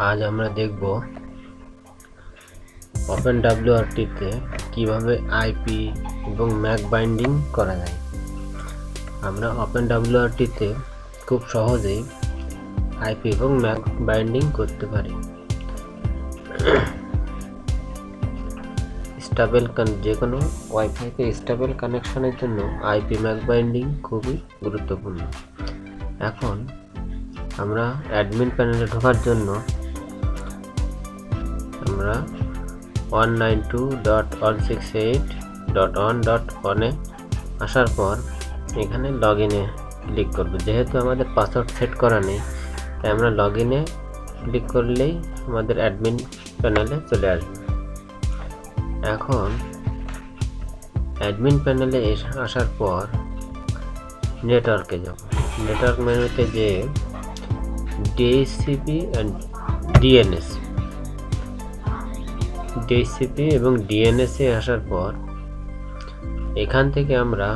আজ আমরা দেখব OpenWRT-তে কিভাবে আইপি এবং ম্যাক বাইন্ডিং করা যায়। আমরা OpenWRT-তে খুব সহজেই আইপি এবং ম্যাক বাইন্ডিং করতে পারি। যে কোনো ওয়াইফাইতে স্টেবল কানেকশনের জন্য আইপি ম্যাক বাইন্ডিং খুবই গুরুত্বপূর্ণ। এখন আমরা অ্যাডমিন প্যানেলে ঢোকার জন্য আমরা 192.168.1.1 আসার পর এখানে লগইনে ক্লিক করব। যেহেতু আমাদের পাসওয়ার্ড সেট করা নেই, তাই আমরা লগইনে ক্লিক করলেই আমাদের অ্যাডমিন প্যানেলে চলে আসবে। এখন অ্যাডমিন প্যানেলে আসার পর নেটওয়ার্কে যাব। নেটওয়ার্ক মেনুতে যে ডিএইচসিপি অ্যান্ড ডিএসসিপি এবং ডিএনএসে আসার পর এখান থেকে আমরা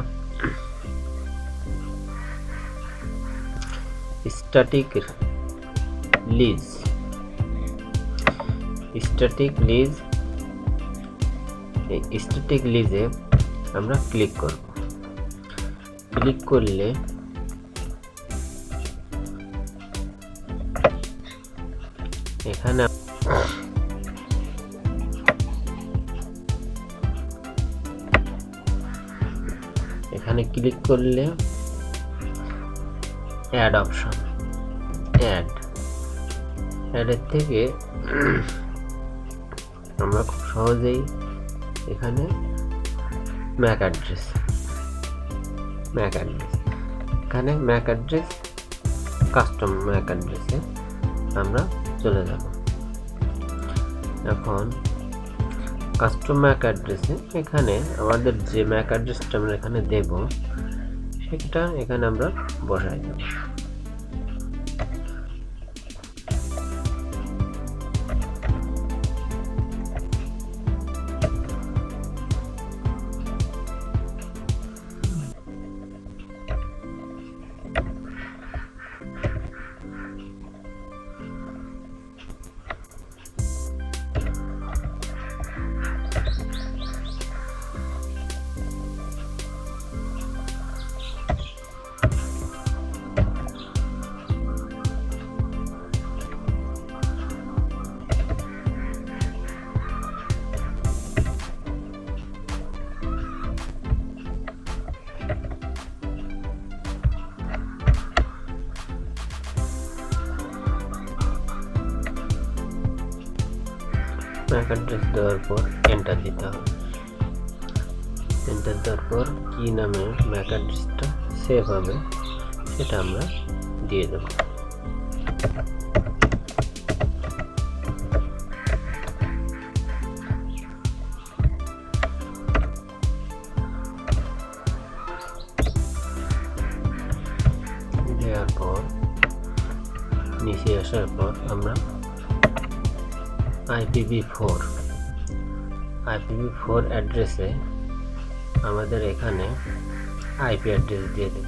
স্ট্যাটিক লিজে আমরা ক্লিক করব। ক্লিক করলে এখানে ক্লিক করলে অ্যাড অপশন, অ্যাডের থেকে আমরা খুব সহজেই এখানে ম্যাক অ্যাড্রেস কাস্টম ম্যাক অ্যাড্রেসে আমরা চলে যাব। এখন কাস্টম ম্যাক অ্যাড্রেসে এখানে আমাদের যে ম্যাক অ্যাড্রেসটা আমরা এখানে দেব সেটা এখানে আমরা বসাই দেব। ম্যাক অ্যাড্রেস দেওয়ার পর এন্টার দিতে হবে। এন্টার দেওয়ার পর কি নামে ম্যাক অ্যাড্রেসটা সেভ হবে সেটা আমরা দিয়ে দেব। দেওয়ার পর নিচে আসার পর আমরা IPv4 অ্যাড্রেসে আমাদের এখানে আইপি অ্যাড্রেস দিয়ে দেব।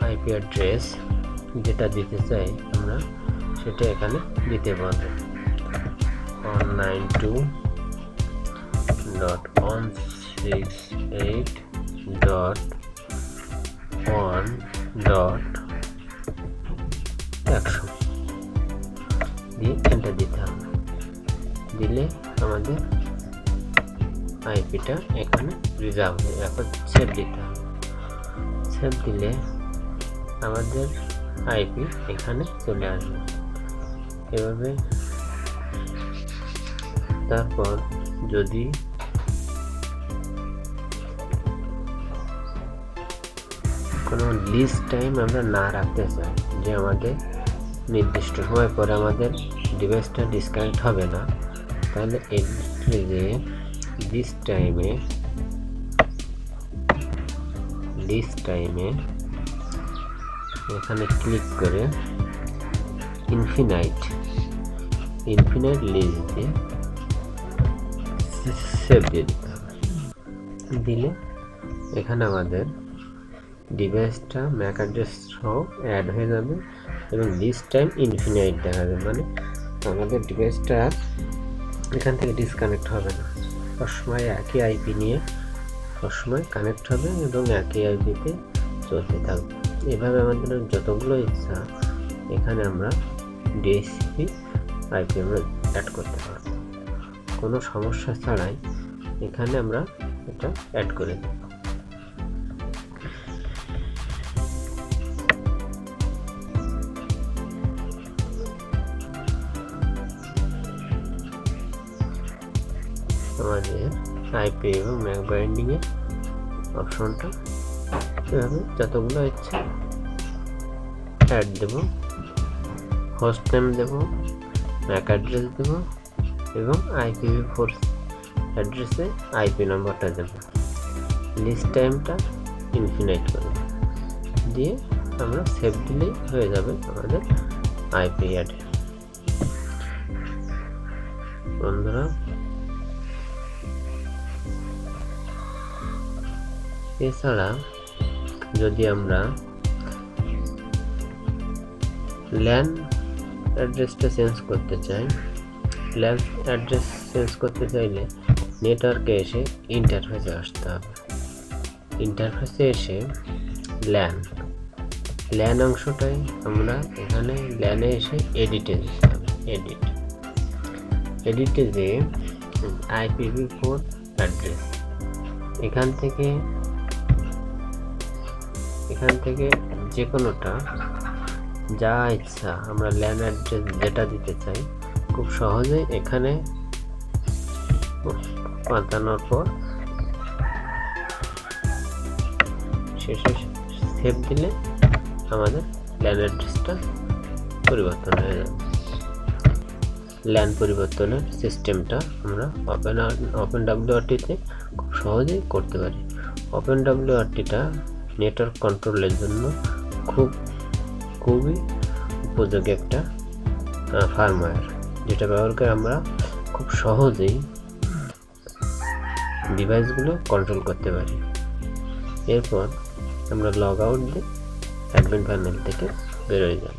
আইপি অ্যাড্রেস যেটা দিতে চাই আমরা সেটা এখানে দিতে পারবো। 192.168.1.100 দিয়ে এন্টার দিতে হবে। দিলে আমাদের আইপিটা এখানে রিজার্ভ হয়ে এখন সেভ দিতে হবে। সেভ দিলে আমাদের আইপি এখানে চলে আসবে এভাবে। তারপর যদি কোনো লিস্ট টাইম আমরা না রাখতে চাই, যে আমাদের নির্দিষ্ট সময় পরে আমাদের ডিভাইসটা ডিসকানেক্ট হবে না, তাহলে লিস্ট টাইমে এখানে ক্লিক করে ইনফিনাইট লিস্ট দিয়ে সেভ দিয়ে দিতে হবে। দিলে এখানে আমাদের ডিভাইসটা ম্যাক অ্যাড্রেস সহ অ্যাড হয়ে যাবে এবং দিস টাইম ইনফিনাইট দেখাবে, মানে আমাদের ডিভাইসটা এখান থেকে ডিসকানেক্ট হবে না, সবসময় একই আইপি নিয়ে সবসময় কানেক্ট হবে এবং একই আইপিতে চলতে থাকবে। এভাবে আমাদের যতগুলো ইচ্ছা এখানে আমরা ডিএসসিপি আইপি আমরা অ্যাড করতে পারবো, কোনো সমস্যা ছাড়াই এখানে আমরা এটা অ্যাড করে দেব। আমাদের আইপি এবং ম্যাক বাইন্ডিং এর অপশনটা এভাবে যতগুলো ইচ্ছা অ্যাড দেব, হোস্ট নেম দেব, ম্যাক অ্যাড্রেস দেব এবং IPv4 অ্যাড্রেসে আইপি নাম্বারটা দেব, লিস্ট টাইমটা ইনফিনাইট করব, দিয়ে আমরা সেভ দিলেই হয়ে যাবে আমাদের আইপি অ্যাড্রেস। বন্ধুরা, এছাড়া যদি আমরা ল্যান অ্যাড্রেসটা চেঞ্জ করতে চাই, ল্যান অ্যাড্রেস চেঞ্জ করতে চাইলে নেটওয়ার্কে এসে ইন্টারফেসে আসতে হবে, ইন্টারফেসে এসে ল্যান অংশটাই আমরা এখানে ল্যানে এসে এডিটে যেতে হবে, এডিটে যে IPv4 অ্যাড্রেস এখান থেকে যে কোনোটা যা ইচ্ছা আমরা ল্যান অ্যাড্রেস যেটা দিতে চাই খুব সহজেই এখানে পাতানোর পর শেষে সেভ দিলে আমাদের ল্যান অ্যাড্রেসটা পরিবর্তন হয়ে যাবে। ল্যান পরিবর্তনের সিস্টেমটা আমরা OpenWRT-তে খুব সহজেই করতে পারি। OpenWRT-টা নেটওয়ার্ক কন্ট্রোলের জন্য খুবই উপযোগী একটা ফার্মওয়্যার, যেটা ব্যবহার করে আমরা খুব সহজেই ডিভাইসগুলো কন্ট্রোল করতে পারি। এরপর আমরা লগ আউট দিয়ে অ্যাডমিন প্যানেল থেকে বেরোয় যাব।